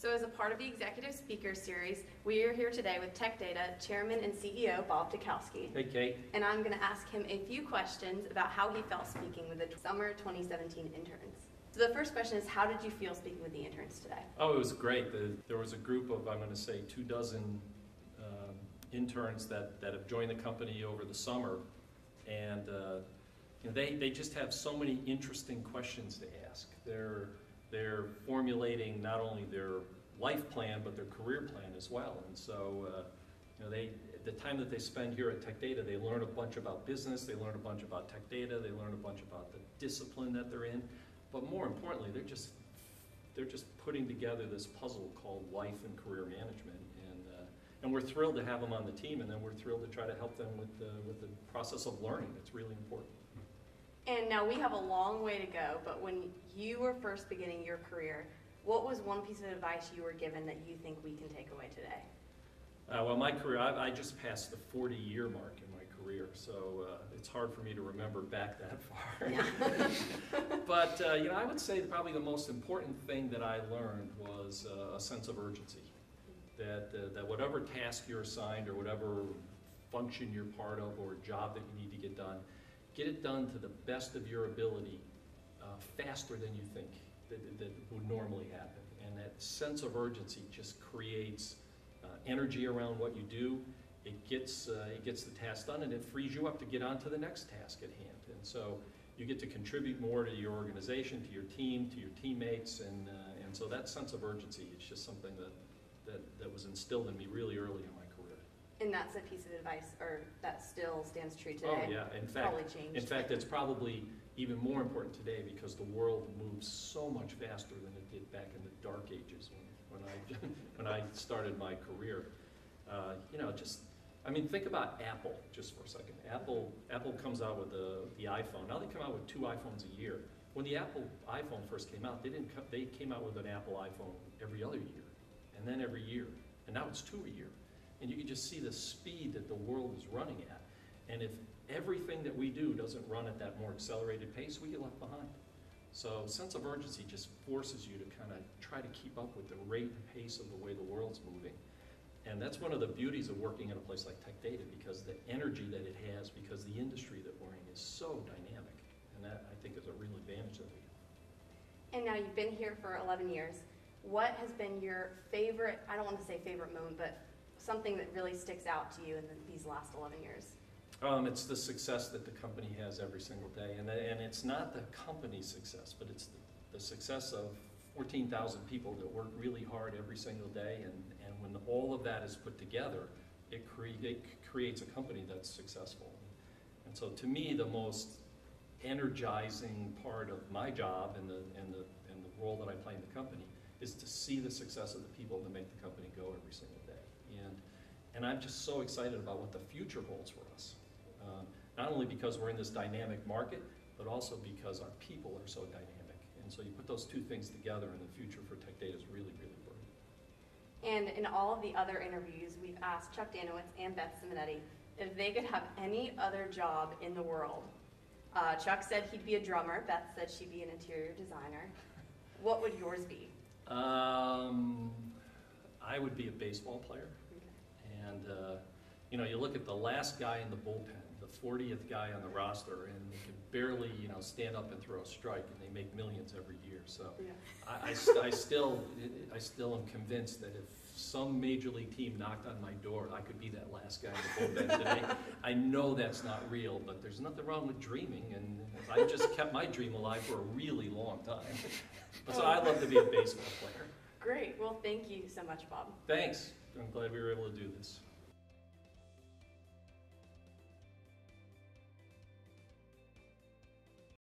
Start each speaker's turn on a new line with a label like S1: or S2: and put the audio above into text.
S1: So as a part of the Executive Speaker Series, we are here today with Tech Data Chairman and CEO Bob Dutkowsky.
S2: Hey, Kate.
S1: And I'm going to ask him a few questions about how he felt speaking with the summer 2017 interns. So the first question is, how did you feel speaking with the interns today?
S2: Oh, it was great. There was a group of, I'm going to say, 24 interns that have joined the company over the summer. And they just have so many interesting questions to ask. They're formulating not only their life plan, but their career plan as well. And so, the time that they spend here at Tech Data, they learn a bunch about business, they learn a bunch about tech data, they learn a bunch about the discipline that they're in. But more importantly, they're just putting together this puzzle called life and career management. And we're thrilled to have them on the team, and then we're thrilled to try to help them with the process of learning. It's really important.
S1: And now we have a long way to go, but when you were first beginning your career, what was one piece of advice you were given that you think we can take away today?
S2: Well, my career, I just passed the 40-year mark in my career, so it's hard for me to remember back that far.
S1: Yeah.
S2: But, I would say probably the most important thing that I learned was a sense of urgency. That whatever task you're assigned or whatever function you're part of or job that you need to get it done to the best of your ability faster than you think that would normally happen. And that sense of urgency just creates energy around what you do. It gets the task done, and it frees you up to get on to the next task at hand. And so you get to contribute more to your organization, to your team, to your teammates, and so that sense of urgency is just something that was instilled in me really early in my career.
S1: And that's a piece of advice, or that still stands true today?
S2: Oh yeah, in fact it's probably even more important today because the world moves so much faster than it did back in the dark ages when I started my career. Think about Apple just for a second. Apple comes out with the iPhone. Now they come out with 2 iPhones a year. When the Apple iPhone first came out, they came out with an Apple iPhone every other year, and then every year, and now it's 2 a year. And you can just see the speed that the world is running at. And if everything that we do doesn't run at that more accelerated pace, we get left behind. So sense of urgency just forces you to kind of try to keep up with the rate and pace of the way the world's moving. And that's one of the beauties of working in a place like Tech Data, because the energy that it has, because the industry that we're in is so dynamic. And that, I think, is a real advantage that we have.
S1: And now you've been here for 11 years. What has been your favorite, I don't want to say favorite moment, but something that really sticks out to you in these last 11 years?
S2: It's the success that the company has every single day. And it's not the company's success, but it's the success of 14,000 people that work really hard every single day. And when all of that is put together, it creates a company that's successful. And so to me, the most energizing part of my job and the role that I play in the company is to see the success of the people that make the company go every single day. And I'm just so excited about what the future holds for us. Not only because we're in this dynamic market, but also because our people are so dynamic. And so you put those two things together, and the future for Tech Data is really, really bright.
S1: And in all of the other interviews, we've asked Chuck Danowitz and Beth Simonetti if they could have any other job in the world. Chuck said he'd be a drummer. Beth said she'd be an interior designer. What would yours be?
S2: I would be a baseball player. And, you look at the last guy in the bullpen, the 40th guy on the roster, and they can barely, stand up and throw a strike, and they make millions every year. So yeah. I still am convinced that if some major league team knocked on my door, I could be that last guy in the bullpen today. I know that's not real, but there's nothing wrong with dreaming, and I just kept my dream alive for a really long time. So I'd love to be a baseball player.
S1: Great. Well, thank you so much, Bob.
S2: Thanks. I'm glad we were able to do this.